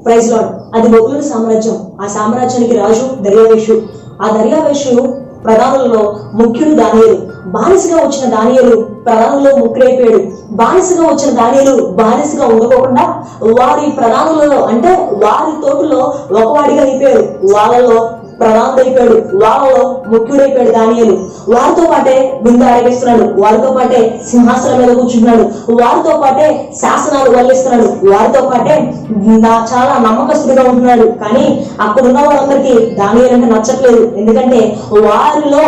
Praise lord. అది బబులోను సామ్రాజ్యం. ఆ సామ్రాజ్యానికి రాజు దర్యావేషు. ఆ దర్యావేషు ప్రధానులలో ముఖ్యుడు దానియేలు. బానిసగా వచ్చిన దానియేలు ప్రధానుల్లో ముఖ్యుడైపోయాడు. బానిసగా వచ్చిన దానియేలు బానిసగా ఉండకోకుండా వారి ప్రధానులలో అంటే వారి తోటలో ఒకవాడిగా అయిపోయాడు. వాళ్ళలో ప్రధానుడైపోయాడు, వాళ్ళలో ముఖ్యుడైపోయాడు దానియేలు. వారితో పాటే విందు ఆరగిస్తున్నాడు, వారితో పాటే సింహాసనం మీద కూర్చుంటున్నాడు, వారితో పాటే శాసనాలు వల్లిస్తున్నాడు, వారితో పాటే చాలా నమ్మకస్తుడిగా ఉంటున్నాడు. కానీ అక్కడ ఉన్న వాళ్ళందరికీ దానియేలు అంటే నచ్చట్లేదు. ఎందుకంటే వారిలో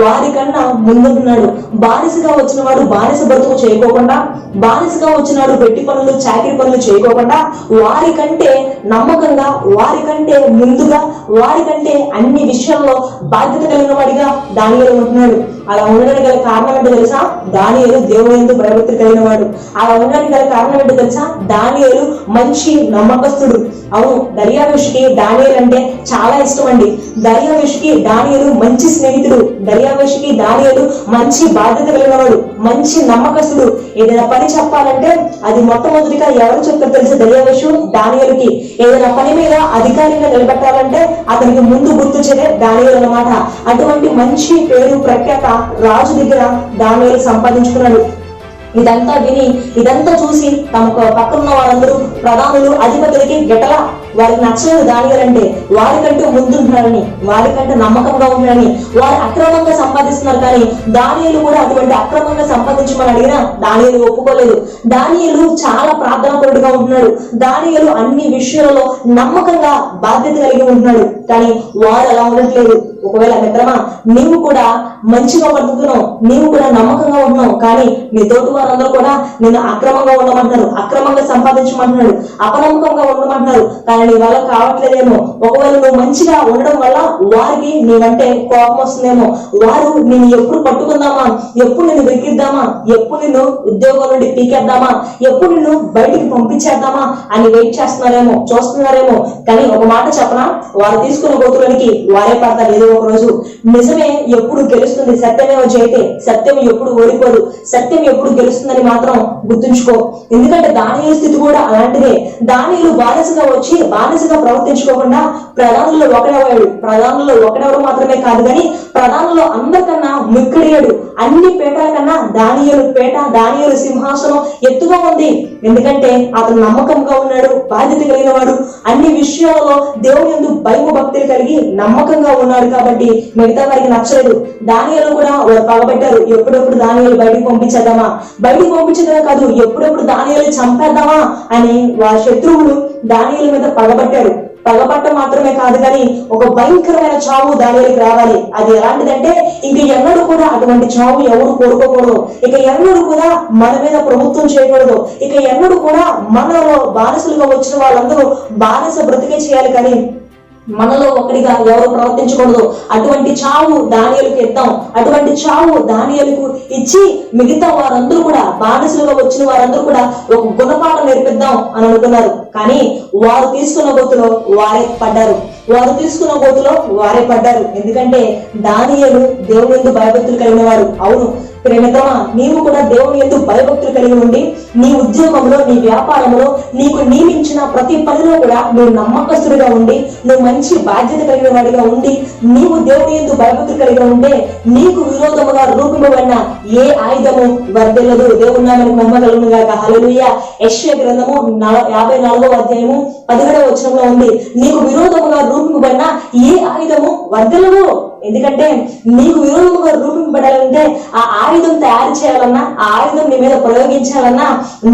వారికన్నా ముందుంటున్నాడు. బానిసగా వచ్చిన వాడు బానిస బ్రతుకు చేయకోకుండా, బానిసగా వచ్చినాడు పెట్టి పనులు చాకిరి పనులు చేయకోకుండా వారికంటే నమ్మకంగా, వారికంటే ముందుగా, వారికంటే అన్ని విషయాల్లో బాధ్యత కలిగిన వాడిగా దానియేలు ఉంటున్నాడు. అలా ఉండడానికి గల కారణం ఏంటో తెలుసా? దానియేలు దేవుని యందు భయభక్తులు కలిగిన వాడు. అలా ఉండడానికి గల కారణం ఏంటో తెలుసా? దానియేలు మంచి నమ్మకస్తుడు. అవును, దర్యావేషుకి దానియేలు అంటే చాలా ఇష్టం అండి. దర్యావేషుకి దానియేలు మంచి స్నేహితుడు. దర్యావేషుకి దానియేలు మంచి బాధ్యత కలిగిన వాడు, మంచి నమ్మకస్తుడు. ఏదైనా పని చెప్పాలంటే అది మొట్టమొదటిగా ఎవరు చెప్తారు తెలుసా? దర్యావేషు దానియేలుకి. ఏదైనా పని మీద అధికారిగా నిలబెట్టాలంటే అతనికి ముందు గుర్తొచ్చేదే దానియేలు అన్నమాట. అటువంటి మంచి పేరు ప్రఖ్యాత రాజు దగ్గర దానియేలు సంపాదించుకున్నాడు. ఇదంతా విని, ఇదంతా చూసి తమకు పక్కన వారందరూ ప్రధానులు అధిపతులకి గెటలా వారికి నచ్చలేదు దానియేలు అంటే. వారికంటే ముందుంటున్నారని, వారికంటే నమ్మకంగా ఉంటున్నారని, వారు అక్రమంగా సంపాదిస్తున్నారు. కానీ దానియేలు కూడా అటువంటి అక్రమంగా సంపాదించమని అడిగినా దానియేలు ఒప్పుకోలేదు. దానియేలు చాలా ప్రార్థనాపరుడుగా ఉంటున్నాడు. దానియేలు అన్ని విషయాలలో నమ్మకంగా బాధ్యత కలిగి ఉంటున్నాడు. కానీ వారు అలా ఉండట్లేదు. ఒకవేళ మిత్రమా, నీవు కూడా మంచిగా బతుకుతున్నావు, నీవు కూడా నమ్మకంగా ఉంటున్నావు, కానీ నీ తోటి వారందరూ కూడా నిన్ను అక్రమంగా ఉండమంటున్నారు, అక్రమంగా సంపాదించమంటున్నారు, అపనమ్మకంగా ఉండమంటున్నారు. కానీ నీ వల్ల కావట్లేదేమో. ఒకవేళ నువ్వు మంచిగా ఉండడం వల్ల వారికి నీవంటే కోపం వస్తుందేమో. వారు నిన్ను ఎప్పుడు పట్టుకుందామా, ఎప్పుడు నిన్ను వెక్కిద్దామా, ఎప్పుడు నిన్ను ఉద్యోగం నుండి పీకేద్దామా, ఎప్పుడు నిన్ను బయటికి పంపించేద్దామా అని వెయిట్ చేస్తున్నారేమో, చూస్తున్నారేమో. కానీ ఒక మాట చెప్పనా, వారు తీసుకున్న గోతులకి వారే పడతారు ఏదో ఒక రోజు. నిజమే ఎప్పుడు గెలుస్తుంది, సత్యమేమో జయితే. సత్యం ఎప్పుడు ఓడిపోదు, సత్యం ఎప్పుడు గెలుస్తుందని మాత్రం గుర్తుంచుకో. ఎందుకంటే దానియేలు స్థితి కూడా అలాంటిదే. దానియేలు బానిసగా వచ్చి బానిసగా ప్రవర్తించుకోకుండా ప్రధానుల్లో ఒకడవాడు. ప్రధానుల్లో ఒకడవడం మాత్రమే కాదు, కానీ ప్రధానుల్లో అందరికన్నా ముఖ్యుడయ్యాడు. అన్ని పేటల కన్నా దానియేలు పేట, దానియేలు సింహాసనం ఎత్తుగా ఉంది. ఎందుకంటే అతను నమ్మకంగా ఉన్నాడు, బాధ్యత కలిగిన వాడు, అన్ని విషయాలలో దేవుని యందు భయభక్తులు కలిగి నమ్మకంగా ఉన్నాడు. కాబట్టి మిగతా వారికి నచ్చలేదు. దానియేలు కూడా వారు పగబట్టారు. ఎప్పుడెప్పుడు దానియేలు బయటికి పంపించేద్దామా, బయటికి పంపించేదా కాదు, ఎప్పుడెప్పుడు దానియేలు చంపేద్దామా అని వారి శత్రువులు దానియేలు మీద పగబట్టారు. పగబట్ట మాత్రమే కాదు, కానీ ఒక భయంకరమైన చావు దానియేలుకి రావాలి. అది ఎలాంటిదంటే ఇంక ఎన్నడూ కూడా అటువంటి చావు ఎవరు కోరుకోకూడదు. ఇక ఎన్నడూ కూడా మన మీద ప్రభుత్వం చేయకూడదు. ఇక ఎన్నడూ కూడా మనలో బానిసలుగా వచ్చిన వాళ్ళందరూ బానిస బ్రతికే చేయాలి, కానీ మనలో ఒకటిగా ఎవరు ప్రవర్తించకూడదు. అటువంటి చావు దానియేలుకి ఇద్దాం, అటువంటి చావు దానియేలుకు ఇచ్చి మిగతా వారందరూ కూడా బానిసలుగా వచ్చిన వారందరూ కూడా ఒక గుణపాఠం నేర్పిద్దాం అని అనుకున్నారు. కానీ వారు తీసుకున్న గోతులో వారే పడ్డారు. ఎందుకంటే దానియేలు దేవుని యందు భయభక్తులు కలిగిన వారు. అవును ప్రేమితమా, నీవు కూడా దేవుని యందు భయభక్తులు కలిగి ఉండి నీ ఉద్యోగంలో, నీ వ్యాపారంలో, నీకు నియమించిన ప్రతి పనిలో కూడా నువ్వు నమ్మకస్తుడిగా ఉండి, నువ్వు మంచి బాధ్యత కలిగిన వాడిగా ఉండి, నీవు దేవుని యందు భయభక్తులు కలిగి ఉంటే నీకు విరోధముగా రూపింపబడిన ఏ ఆయుధము వర్ధిల్లదు. దేవుని నామమునకు మహిమ కలుగును గాక. హల్లెలూయా. యెషయా గ్రంథము 54వ అధ్యాయము 17వ వచనంలో ఉంది, నీకు విరోధముగా రూపింపబడిన ఏ ఆయుధము వర్ధిల్లదు. ఎందుకంటే నీకు విరోధముగా రూపింపబడాలంటే ఆ ఆయుధం తయారు చేయాలన్నా, ఆ ఆయుధం నీ మీద ప్రయోగించాలన్నా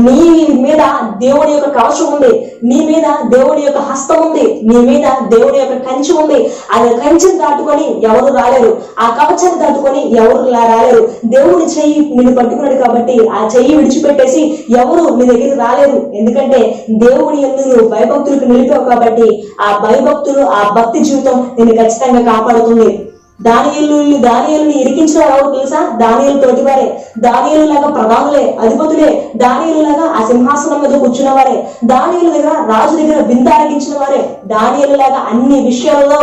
నీ మీద దేవుడి యొక్క కవచం ఉంది, నీ మీద దేవుడి యొక్క హస్తం ఉంది, నీ మీద దేవుడి యొక్క కంచె ఉంది. అది కంచెను దాటుకొని ఎవరు రాలేరు, ఆ కవచాన్ని దాటుకొని ఎవరు రాలేరు. దేవుడి చెయ్యి నిన్ను పట్టుకున్నాడు కాబట్టి ఆ చెయ్యి విడిచిపెట్టేసి ఎవరు నీ దగ్గరికి రాలేరు. ఎందుకంటే దేవుని యందు నువ్వు భయభక్తులకు నిలిపావు కాబట్టి ఆ భయభక్తులు, ఆ భక్తి జీవితం నిన్ను ఖచ్చితంగా కాపాడుతుంది. దానియేలుని ఇరికించిన వారు తెలుసా? దానియేలు తోటివారే, దానియేలు లాగా ప్రధానులే, అధిపతులే, దానియేలు లాగా ఆ సింహాసనం మీద కూర్చున్న వారే, దానియేలు దగ్గర రాజు దగ్గర వింత ఆరగించిన వారే, దానియేలు లాగా అన్ని విషయాలలో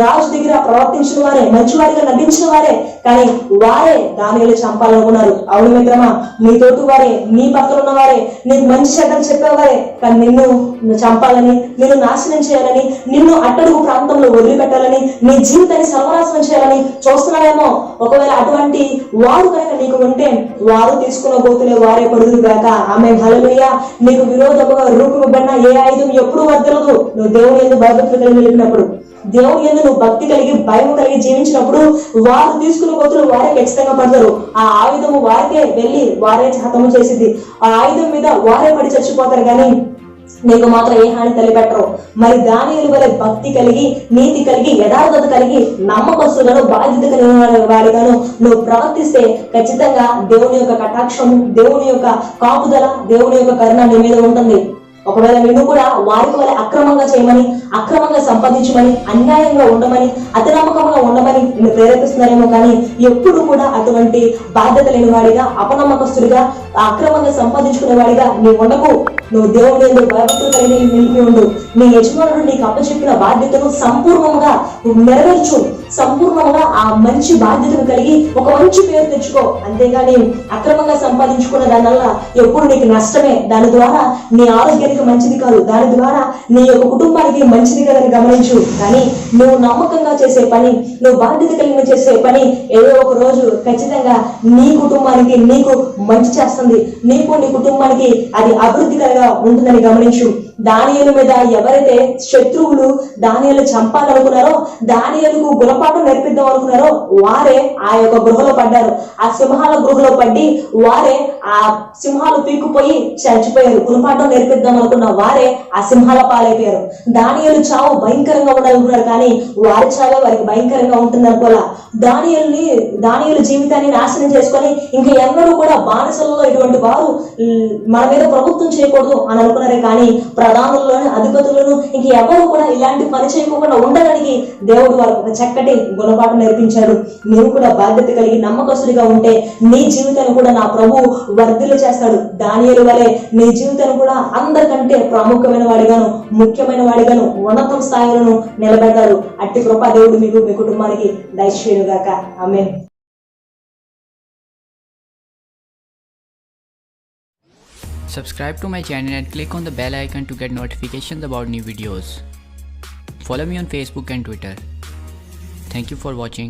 రాజు దగ్గర ప్రవర్తించిన వారే, మంచివారిగా నటించిన వారే. కానీ వారే దానియేలు చంపాలనుకున్నారు. అవును మిత్రమా, నీ తోటి వారే, నీ పక్కన ఉన్న వారే, నీకు మంచి చెడ్డలు చెప్పేవారే, కానీ నిన్ను చంపాలని, నిన్ను నాశనం చేయాలని, నిన్ను అట్టడుగు ప్రాంతంలో వదిలిపెట్టాలని, నీ జీవితాన్ని సర్వనాశనం చేయాలని చూస్తున్నారేమో. ఒకవేళ అటువంటి వారు కనుక నీకు ఉంటే వారు తీసుకున్న గోతులే వారే పడుదురు గాక. ఆమె హల్లెలూయా. నీకు విరోధముగా రూపబడిన ఏ ఆయుధం ఎప్పుడు వర్దలదు. నువ్వు దేవుని యందు భయభక్తులు కలిగి వెళ్ళినప్పుడు, దేవుని యందు నువ్వు భక్తి కలిగి భయం కలిగి జీవించినప్పుడు వారు తీసుకున్న గోతులు వారే ఖచ్చితంగా పడతారు. ఆ ఆయుధము వారికే వెళ్ళి వారే హతము చేసింది. ఆ ఆయుధం మీద వారే పడి చచ్చిపోతారు, కానీ నీకు మాత్రం ఏ హాని తలపెట్టరు. మరి దానియేలు వలె భక్తి కలిగి, నీతి కలిగి, యథార్థత కలిగి, నమ్మకస్తులను, బాధ్యత కలిగిన వాడిగాను నువ్వు ప్రవర్తిస్తే ఖచ్చితంగా దేవుని యొక్క కటాక్షము, దేవుని యొక్క కాపుదల, దేవుని యొక్క కరుణ నీ మీద ఉంటుంది. ఒకవేళ నిన్ను కూడా వారికి వల్ల అక్రమంగా చేయమని, అక్రమంగా సంపాదించమని, అన్యాయంగా ఉండమని, అతి నమ్మకంగా ఉండమని నిన్ను ప్రేరేపిస్తున్నారేమో, కానీ ఎప్పుడు కూడా అటువంటి బాధ్యత లేని వాడిగా, అపనమ్మకస్తుడిగా, అక్రమంగా సంపాదించుకునే వాడిగా నీ ఉండకు. నువ్వు దేవుని యందు భయభక్తులు కలిగి నిలిపి ఉండు. నీ యజమానుడు నీకు అప్పచెప్పిన బాధ్యతను సంపూర్ణంగా నెరవేర్చు. సంపూర్ణంగా ఆ మంచి బాధ్యతను కలిగి ఒక మంచి పేరు తెచ్చుకో. అంతేగాని అక్రమంగా సంపాదించుకున్న దానివల్ల ఎప్పుడు నీకు నష్టమే. దాని ద్వారా నీ ఆరోగ్యానికి మంచిది కాదు, దాని ద్వారా నీ యొక్క కుటుంబానికి మంచిది కాదని గమనించు. కానీ నువ్వు నమ్మకంగా చేసే పని, నువ్వు బాధ్యత కలిగిన చేసే పని ఏదో ఒక రోజు ఖచ్చితంగా నీ కుటుంబానికి నీకు మంచి చేస్తుంది. నీకు నీ కుటుంబానికి అది అభివృద్ధికరంగా ఉంటుందని గమనించు. దానియేలు మీద ఎవరైతే శత్రువులు దానియేలు చంపాలనుకున్నారో, దానియేలుకు గుణపాఠం నేర్పిద్దాం అనుకున్నారో వారే ఆ యొక్క గృహలో పడ్డారు. ఆ సింహాల గృహలో పడి వారే ఆ సింహాలు పీక్కుపోయి చచ్చిపోయారు. గుణపాఠం నేర్పిద్దాం అనుకున్న వారే ఆ సింహాల పాలైపోయారు. దానియేలు చావు భయంకరంగా ఉండాలనుకున్నారు, కానీ వారి చావే వారికి భయంకరంగా ఉంటుంది అనుకోలా. దానియేలు జీవితాన్ని నాశనం చేసుకొని ఇంకా ఎన్నడూ కూడా బానిసలలో ఇటువంటి వారు మన మీద ప్రభుత్వం చేయకూడదు అని అనుకున్నారే, కానీ ప్రధానులను, అధిపతులను ఇంక ఎవరు కూడా ఇలాంటి పని చేయకుండా ఉండడానికి దేవుడు వారికి ఒక చక్కటి గుణపాఠం నేర్పించాడు. నీవు కూడా బాధ్యత కలిగి నమ్మకస్తుడిగా ఉంటే నీ జీవితాన్ని కూడా నా ప్రభు వర్ధిల్లు చేస్తాడు. దానియేలు వలె నీ జీవితాన్ని కూడా అందరికంటే ప్రాముఖ్యమైన వాడిగాను, ముఖ్యమైన వాడిగాను, ఉన్నత స్థాయిలను నిలబెడతాడు. అట్టి కృప దేవుడు మీకు, మీ కుటుంబానికి దయచేయుగాక. ఆమేన్. Subscribe to my channel and click on the bell icon to get notifications about new videos. Follow me on Facebook and Twitter. Thank you for watching.